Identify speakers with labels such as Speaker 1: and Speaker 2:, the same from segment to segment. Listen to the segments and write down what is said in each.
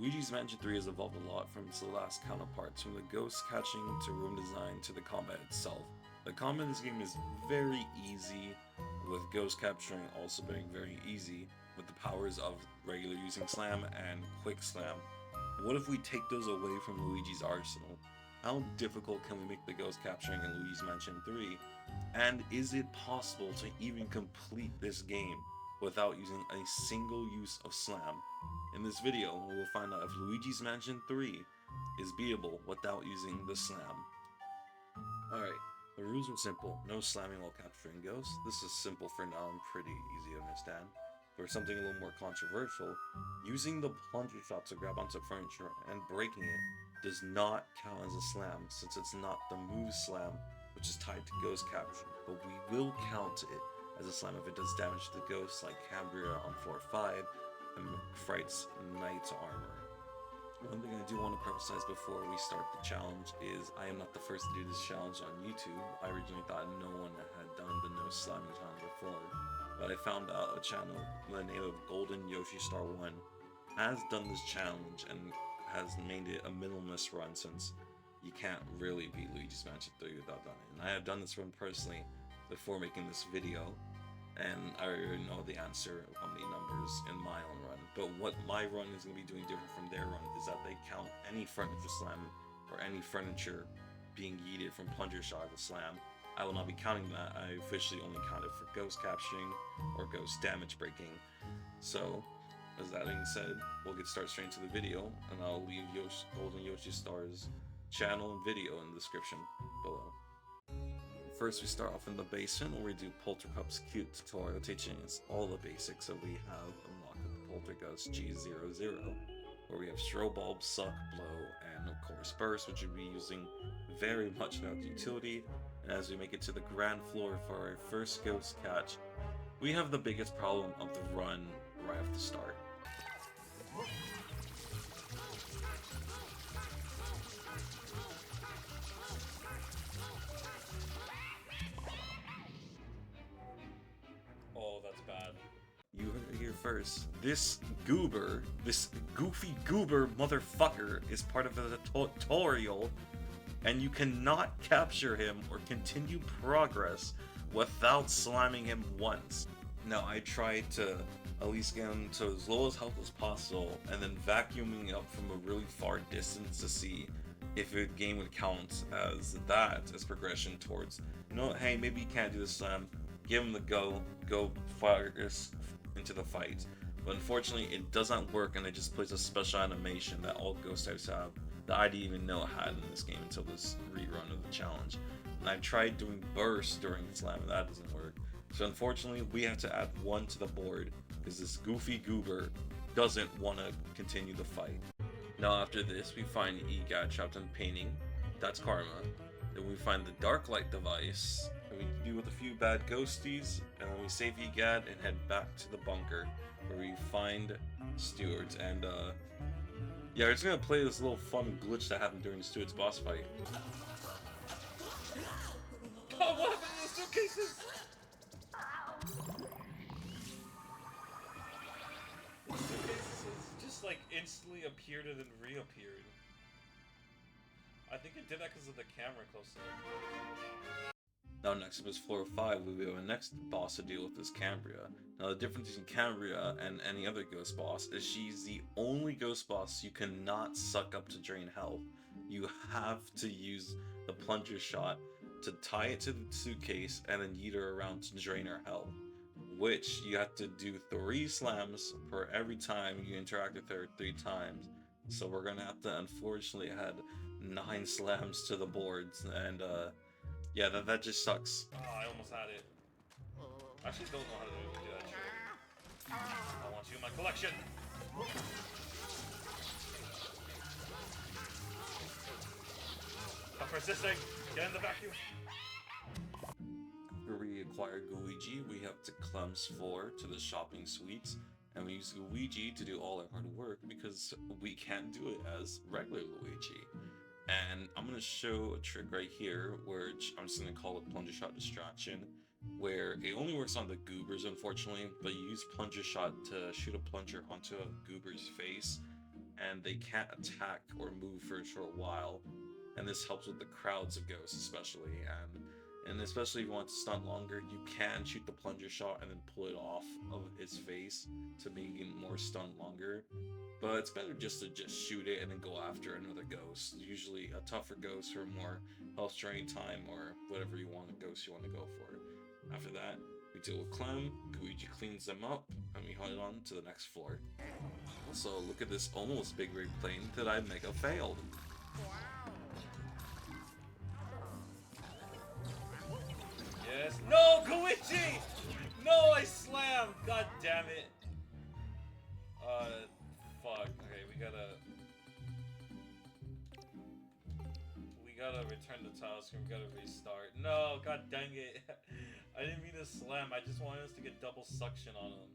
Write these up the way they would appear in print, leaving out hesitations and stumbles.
Speaker 1: Luigi's Mansion 3 has evolved a lot from its last counterparts, from the ghost catching to room design to the combat itself. The combat in this game is very easy, with ghost capturing also being very easy, with the powers of regular using slam and quick slam. What if we take those away from Luigi's arsenal? How difficult can we make the ghost capturing in Luigi's Mansion 3? And is it possible to even complete this game without using a single use of slam? In this video, we will find out if Luigi's Mansion 3 is beatable without using the slam. Alright, the rules are simple. No slamming while capturing ghosts. This is simple for now and pretty easy to understand. For something a little more controversial, using the plunger shot to grab onto furniture and breaking it does not count as a slam, since it's not the move slam, which is tied to ghost capture, but we will count it as a slam if it does damage to the ghosts, like Cambria on floor 5 and Fright's Knight's armor. One thing I do want to emphasize before we start the challenge is I am not the first to do this challenge on YouTube. I originally thought no one had done the no slamming challenge before, but I found out a channel with the name of Golden Yoshi Star 1 has done this challenge and has made it a minimalist run, since you can't really beat Luigi's Mansion 3 without doing it. And I have done this run personally before making this video, and I already know the answer on the numbers in my own run. But what my run is going to be doing different from their run is that they count any furniture slam or any furniture being yeeted from plunger shot as a slam. I will not be counting that. I officially only count it for ghost capturing or ghost damage breaking. So, as that being said, we'll get started straight into the video, and I'll leave Golden Yoshi Star's channel and video in the description below. First, we start off in the basement where we do Poltercup's cute tutorial teaching us all the basics. So we have unlocked the Poltergust G00, where we have Strobe Bulb, Suck, Blow, and of course Burst, which we'll be using very much without utility. And as we make it to the ground floor for our first ghost catch, we have the biggest problem of the run right off the start.
Speaker 2: Oh, that's bad.
Speaker 1: You heard it here first. This goofy goober motherfucker is part of the tutorial, and you cannot capture him or continue progress without slamming him once. Now, I tried to at least get him to as low as health as possible, and then vacuuming up from a really far distance to see if a game would count as that as progression towards, hey, maybe you can't do the slam. Give him the go fire into the fight. But unfortunately, it doesn't work, and it just plays a special animation that all ghost types have that I didn't even know had in this game until this rerun of the challenge. And I tried doing burst during the slam, and that doesn't work. So unfortunately, we have to add 1 to the board because this goofy goober doesn't want to continue the fight. Now after this, we find EGAT trapped in painting. That's Karma. Then we find the Dark Light device, and we deal with a few bad ghosties, and then we save EGAD and head back to the bunker where we find Stewards. And yeah, we're just gonna play this little fun glitch that happened during Stewards boss fight.
Speaker 2: Oh, what happened to the suitcases? The suitcases just like instantly appeared and then reappeared. I think it did that because of the camera close up.
Speaker 1: Now next up is floor 5, we have a next boss to deal with is Cambria. Now the difference between Cambria and any other ghost boss is she's the only ghost boss you cannot suck up to drain health. You have to use the plunger shot to tie it to the suitcase and then yeet her around to drain her health, which you have to do 3 slams for every time you interact with her 3 times. So we're gonna have to unfortunately add 9 slams to the boards, and yeah, that just sucks.
Speaker 2: Oh, I almost had it. I actually don't know how to do that trick. I want you in my collection. I'm persisting. Get in the vacuum.
Speaker 1: After we acquire Luigi, we have to cleanse floor to the shopping suites, and we use Luigi to do all our hard work because we can't do it as regular Luigi. And I'm going to show a trick right here, which I'm just going to call it Plunger Shot Distraction, where it only works on the goobers, unfortunately, but you use Plunger Shot to shoot a plunger onto a goober's face, and they can't attack or move for a short while. And this helps with the crowds of ghosts, especially. And especially if you want to stun longer, you can shoot the plunger shot and then pull it off of its face to make it more stun longer. But it's better just to just shoot it and then go after another ghost. Usually a tougher ghost or more health drain time or whatever you want, a ghost you want to go for. After that, we deal with Clem, Luigi cleans them up, and we head on to the next floor. Also, look at this almost big rig plane that I mega failed.
Speaker 2: Yes. No, Luigi! No, I slammed! God damn it. Fuck. Okay, we gotta return the tile screen, we gotta restart. No, god dang it. I didn't mean to slam, I just wanted us to get double suction on him.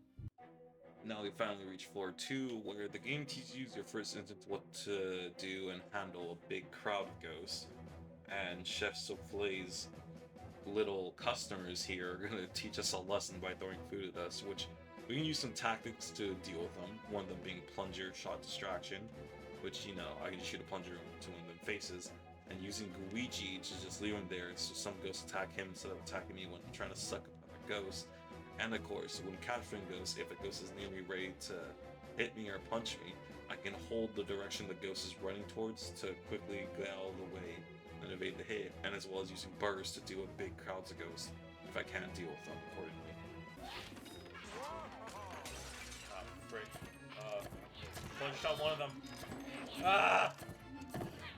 Speaker 1: Now we finally reach floor 2, where the game teaches you your first instance what to do and handle a big crowd of ghosts. And Chef Souffle's little customers here are going to teach us a lesson by throwing food at us, which we can use some tactics to deal with them. One of them being plunger shot distraction, which, you know, I can shoot a plunger to one of them faces, and using Luigi to just leave him there so some ghosts attack him instead of attacking me when I'm trying to suck up a ghost. And of course, when capturing ghosts, if a ghost is near me ready to hit me or punch me, I can hold the direction the ghost is running towards to quickly get out of the way and evade the hit, and as well as using bursts to deal with big crowds of ghosts if I can't deal with them accordingly.
Speaker 2: Ah, frick. One shot one of them. Ah!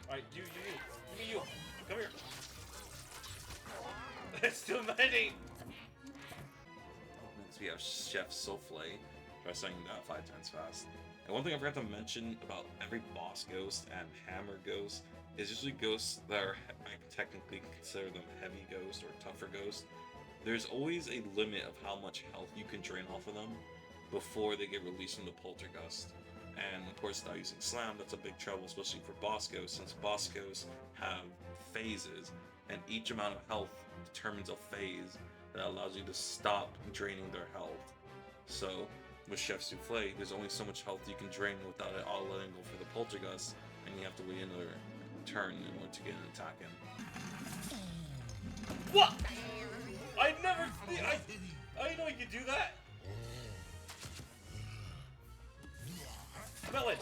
Speaker 2: Alright, you. Give me you. Come here. It's too many!
Speaker 1: Next we have Chef Souffle. Try saying that 5 times fast. And one thing I forgot to mention about every boss ghost and hammer ghost is usually ghosts that are, I technically consider them heavy ghosts or tougher ghosts. There's always a limit of how much health you can drain off of them before they get released from the poltergust. And of course, without using slam, that's a big trouble, especially for boss ghosts, since boss ghosts have phases, and each amount of health determines a phase that allows you to stop draining their health. So, with Chef Souffle, there's only so much health you can drain without it all letting go for the poltergust, and you have to wait another turn in order to get an attack in.
Speaker 2: What? I never. I didn't know you could do that. Smell it.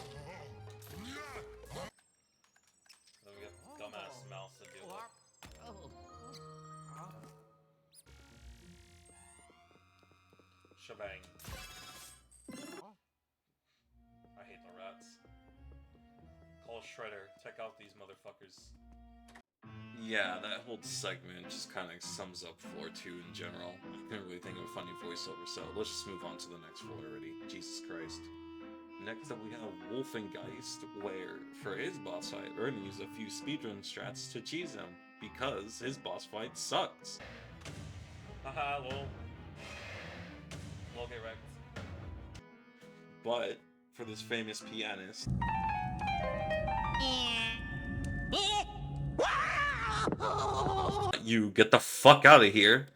Speaker 2: Then we got dumbass mouse to deal with. Shebang. I hate the rats. Call Shredder. Check out these motherfuckers.
Speaker 1: Yeah, that whole segment just kind of sums up floor 2 in general. I couldn't really think of a funny voiceover, so let's just move on to the next floor already. Jesus Christ. Next up we have Wolfengeist, where for his boss fight, we're gonna use a few speedrun strats to cheese him, because his boss fight sucks.
Speaker 2: Haha, lol. Lol, get wrecked.
Speaker 1: But for this famous pianist, you get the fuck out of here.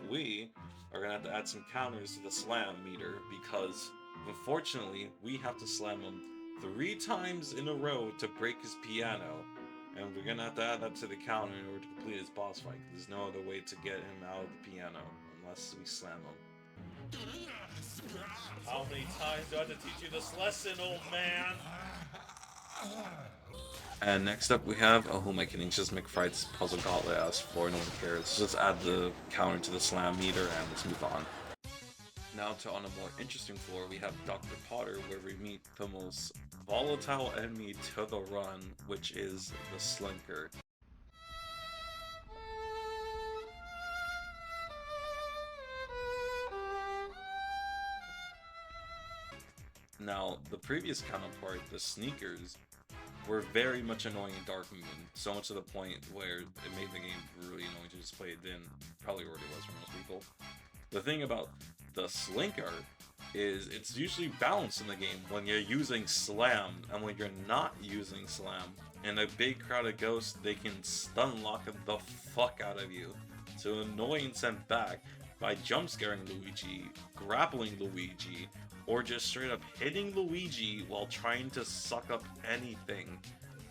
Speaker 1: We are gonna have to add some counters to the slam meter because unfortunately we have to slam him 3 times in a row to break his piano, and we're gonna have to add that to the counter in order to complete his boss fight. There's no other way to get him out of the piano unless we slam him.
Speaker 2: How many times do I have to teach you this lesson, old man?
Speaker 1: And next up we have, oh who am I kidding, it's just McFried's Puzzle Gauntlet as floor, no one cares. Let's just add the counter to the slam meter and let's move on. Now to on a more interesting floor, we have Dr. Potter, where we meet the most volatile enemy to the run, which is the Slinker. Now, the previous counterpart, the Sneakers, were very much annoying in Dark Moon, so much to the point where it made the game really annoying to just play it in. Probably already was for most people. The thing about the Slinker is it's usually balanced in the game when you're using Slam, and when you're not using Slam. In a big crowd of ghosts, they can stun lock the fuck out of you to annoy and send back by jump scaring Luigi, grappling Luigi, or just straight up hitting Luigi while trying to suck up anything.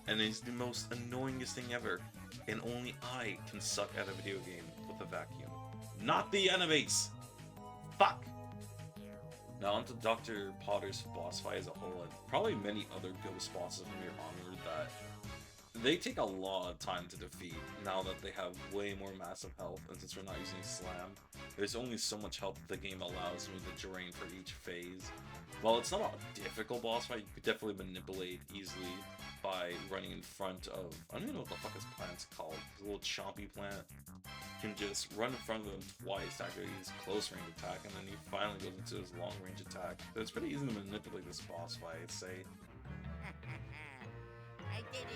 Speaker 1: And it's the most annoyingest thing ever. And only I can suck at a video game with a vacuum. Not the enemies! Fuck! Now onto Dr. Potter's boss fight as a whole, and probably many other ghost bosses from here onward that they take a lot of time to defeat now that they have way more massive health, and since we're not using slam, there's only so much health the game allows me to drain for each phase. While it's not a difficult boss fight, you could definitely manipulate easily by running in front of, I don't even know what the fuck this plant's called, this little chompy plant. You can just run in front of them twice to activate his close range attack, and then he finally goes into his long range attack. But it's pretty easy to manipulate this boss fight, I'd say.
Speaker 3: I did it.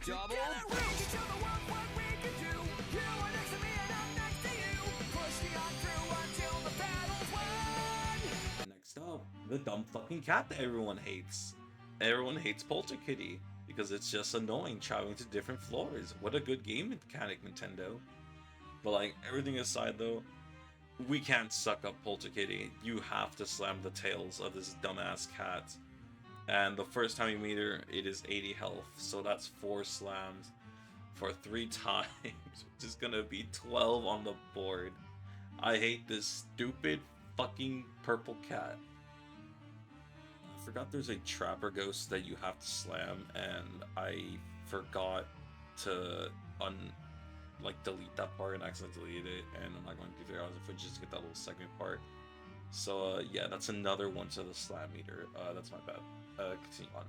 Speaker 4: Double. We can show the world what we can do. You are next to me and I'm next to you. Push me on through until the battle's won.
Speaker 1: Next up, the dumb fucking cat that everyone hates. Everyone hates Polterkitty because it's just annoying traveling to different floors. What a good game mechanic, Nintendo. But like, everything aside though, we can't suck up Polterkitty. You have to slam the tails of this dumbass cat. And the first time you meet her, it is 80 health, so that's 4 slams for 3 times, which is gonna be 12 on the board. I hate this stupid fucking purple cat. I forgot there's a trapper ghost that you have to slam, and I forgot to delete that part and accidentally deleted it, and I'm not going to figure out if I just get that little segment part. So yeah, that's another one to the slam meter. That's my bad. Continue on.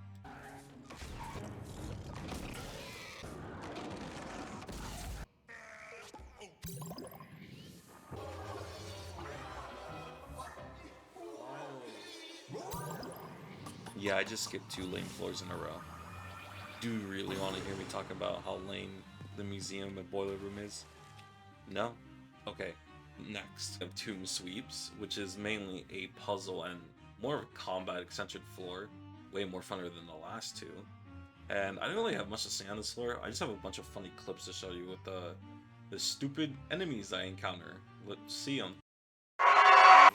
Speaker 1: Yeah, I just skipped 2 lame floors in a row. Do you really want to hear me talk about how lame the museum and boiler room is? No? Okay. Next, we have Tomb Sweeps, which is mainly a puzzle and more of a combat-eccentric floor. Way more funner than the last 2. And I don't really have much to say on this floor. I just have a bunch of funny clips to show you with the stupid enemies I encounter. Let's see them.
Speaker 2: Oh,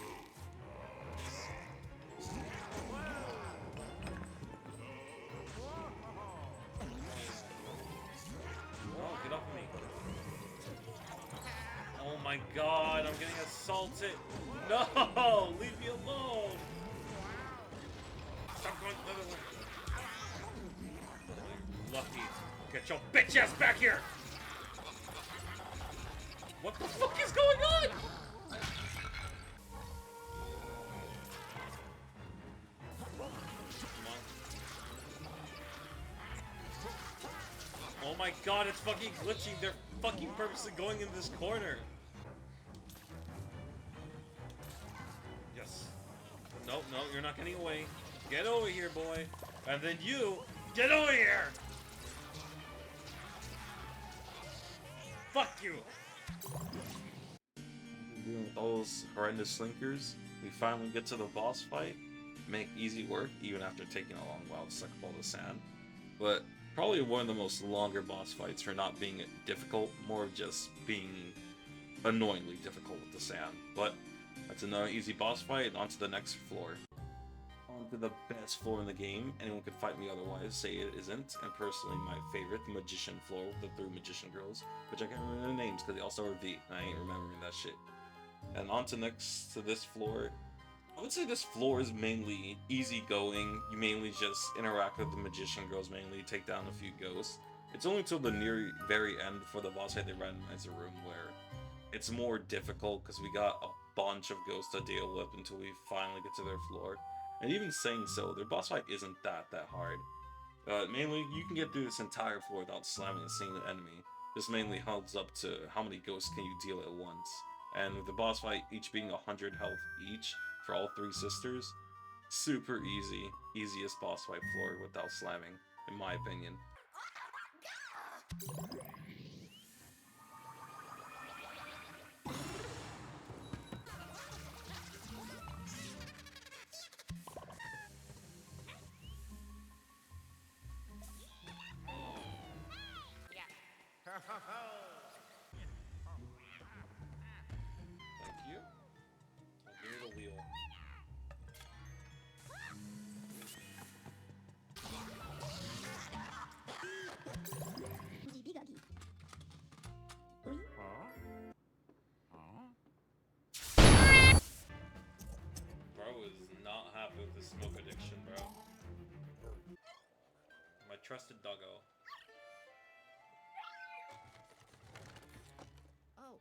Speaker 2: get off of me. Oh my god, I'm getting assaulted. No, leave me alone. Stop going the other way. Lucky. Get your bitch ass back here! What the fuck is going on? Come on. Oh my god, it's fucking glitching. They're fucking purposely going in this corner. Yes. No, no, you're not getting away. Get over here, boy. And then you, get over here! Fuck you!
Speaker 1: Dealing with all those horrendous slinkers, we finally get to the boss fight. Make easy work, even after taking a long while to suck up all the sand. But probably one of the most longer boss fights for not being difficult, more of just being annoyingly difficult with the sand. But that's another easy boss fight, and on to the next floor. On to the best floor in the game. Anyone could fight me otherwise, say it isn't. And personally, my favorite, the Magician floor with the 3 Magician girls, which I can't remember their names because they all start with V, and I ain't remembering that shit. And on to next to this floor. I would say this floor is mainly easygoing. You mainly just interact with the Magician girls, mainly take down a few ghosts. It's only till the very end for the boss fight they randomize a room where it's more difficult because we got a bunch of ghosts to deal with until we finally get to their floor. And even saying so, their boss fight isn't that hard. Mainly, you can get through this entire floor without slamming a single enemy. This mainly holds up to how many ghosts can you deal at once. And with the boss fight each being 100 health each for all 3 sisters, super easy, easiest boss fight floor without slamming, in my opinion.
Speaker 2: the smoke addiction, bro. My trusted doggo.
Speaker 4: Oh.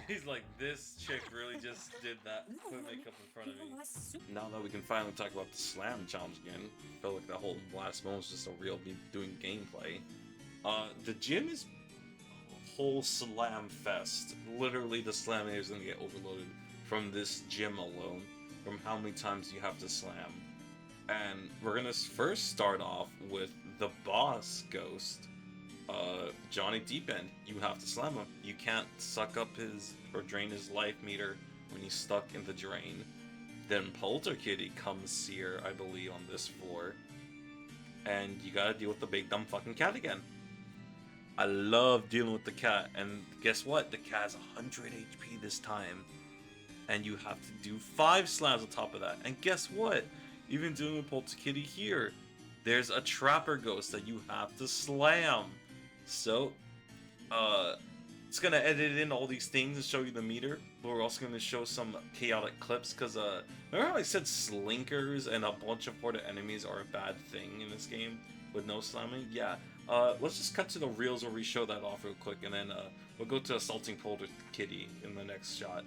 Speaker 2: He's like, this chick really just did that. Put makeup in front of me.
Speaker 1: Now that we can finally talk about the slam challenge again, I felt like that whole last moment was just a real me doing gameplay. The gym is a whole slam fest. Literally, the slam is gonna get overloaded from this gym alone, from how many times you have to slam. And we're gonna first start off with the boss ghost, Johnny Deepend. You have to slam him. You can't suck up his or drain his life meter when he's stuck in the drain. Then Polterkitty comes here, I believe, on this floor. And you gotta deal with the big dumb fucking cat again. I love dealing with the cat, and guess what? The cat has 100 HP this time. And you have to do 5 slams on top of that. And guess what? Even dealing with Polterkitty here, there's a Trapper Ghost that you have to slam. So, it's gonna edit in all these things and show you the meter, but we're also gonna show some chaotic clips, because, remember how I said slinkers and a bunch of horde enemies are a bad thing in this game with no slamming? Yeah, let's just cut to the reels where we show that off real quick, and then, we'll go to assaulting Polterkitty in the next shot.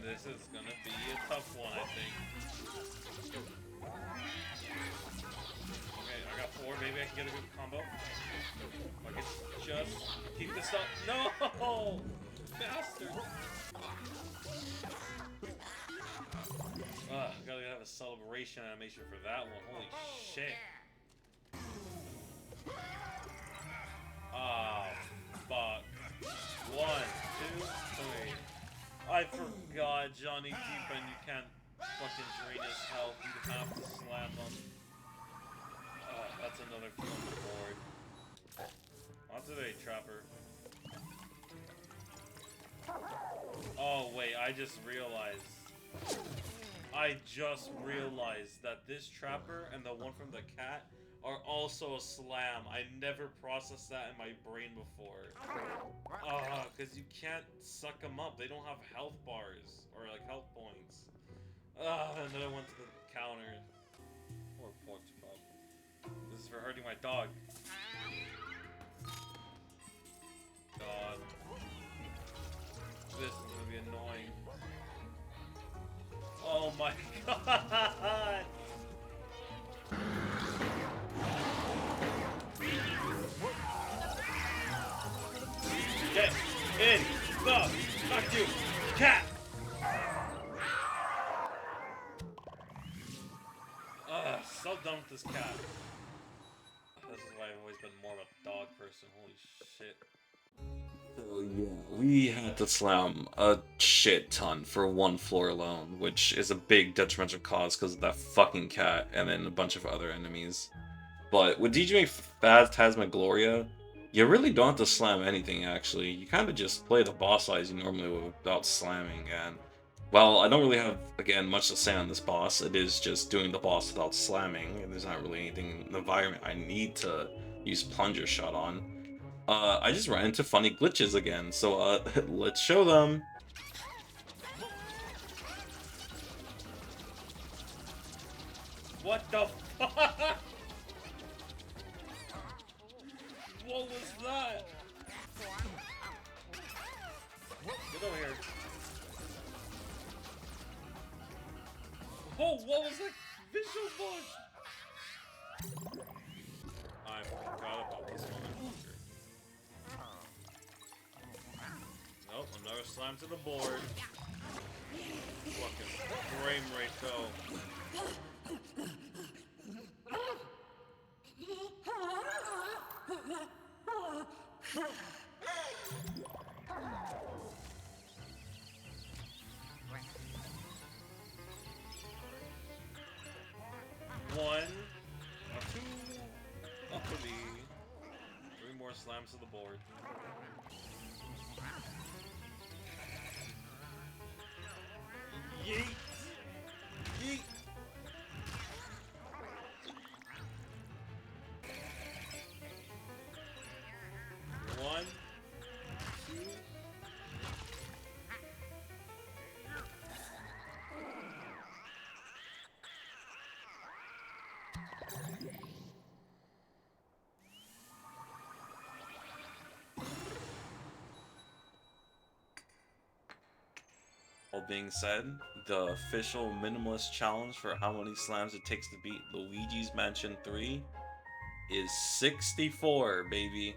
Speaker 2: This is gonna be a tough one, I think. Okay, I got 4. Maybe I can get a good combo. If I can just keep this up. No! Bastard! Gotta have a celebration animation for that one. Holy shit. Oh, fuck. 1, 2, 3. I forgot Johnny Deepend, you can't fucking drain his health, you have to slam him. That's another kill on the board. On today, Trapper. Oh wait, I just realized that this Trapper and the one from the cat are also a slam. I never processed that in my brain before. Because you can't suck them up. They don't have health bars or like health points. And then I went to the counter. Poor Porcupine. This is for hurting my dog. God. This is gonna be annoying. Oh my god! Get in the vacuum cat! So done with this cat. This is why I've always been more of a dog person. Holy shit.
Speaker 1: So yeah, we had to slam a shit ton for one floor alone, which is a big detrimental cause because of that fucking cat and then a bunch of other enemies. But with DJing Phantasmagoria, you really don't have to slam anything actually. You kind of just play the boss fights you normally would without slamming, and well, I don't really have, again, much to say on this boss. It is just doing the boss without slamming, and there's not really anything in the environment I need to use Plunger Shot on. I just ran into funny glitches again, so let's show them.
Speaker 2: What the fuck? What was that? Get over here. Oh, what was that visual bug? I forgot about this one. Nope, another slam to the board. Fucking frame rate though. One, two, a 3 more slams to the board. Yeet! Yeet!
Speaker 1: All being said, the official minimalist challenge for how many slams it takes to beat Luigi's Mansion 3 is 64, baby.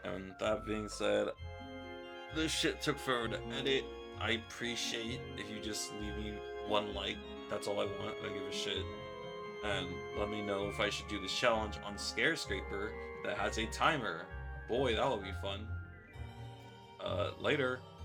Speaker 1: And that being said, this shit took forever to edit. I appreciate if you just leave me one like. That's all I want. I don't give a shit. And let me know if I should do this challenge on Scare Scraper that has a timer. Boy, that'll be fun. Later.